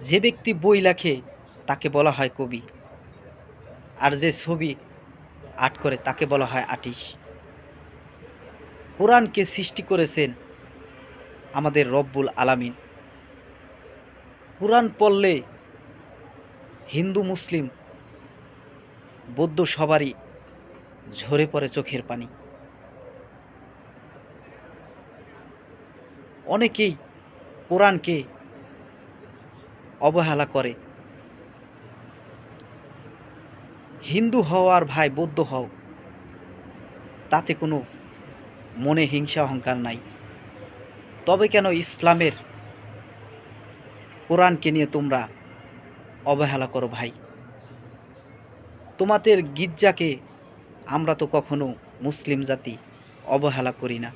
যে ব্যক্তি বই লেখে তাকে বলা হয় কবি, আর যে ছবি আর্ট করে তাকে বলা হয় আর্টিস্ট। কোরআনকে সৃষ্টি করেছেন আমাদের রব্বুল আলামিন। কোরআন পড়লে হিন্দু মুসলিম বৌদ্ধ সবারই ঝরে পড়ে চোখের পানি। অনেকেই কোরআনকে অবহেলা করে। হিন্দু হও আর ভাই বৌদ্ধ হও, তাতে কোনো মনে হিংসা অহংকার নাই। তবে কেন ইসলামের কোরআনকে নিয়ে তোমরা অবহেলা করো ভাই? তোমাদের গির্জাকে আমরা তো কখনো মুসলিম জাতি অবহেলা করি না।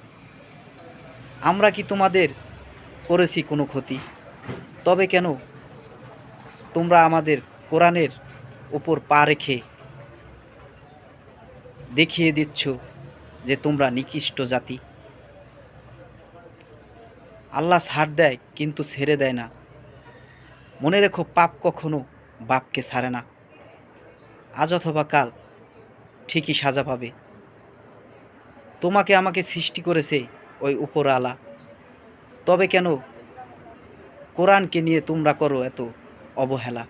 আমরা কি তোমাদের করেছি কোনো ক্ষতি? তবে কেন তোমরা আমাদের কোরআনের ওপর পা রেখে দেখিয়ে দিচ্ছ যে তোমরা নিকৃষ্ট জাতি? আল্লাহ ছাড় দেয় কিন্তু ছেড়ে দেয় না। মনে রেখো, পাপ কখনো বাপকে ছাড়ে না। আজ অথবা কাল ঠিকই সাজা পাবে। তোমাকে আমাকে সৃষ্টি করেছে ওই উপরওয়ালা। তবে কেন কোরআনকে নিয়ে তোমরা করো এত অবহেলা?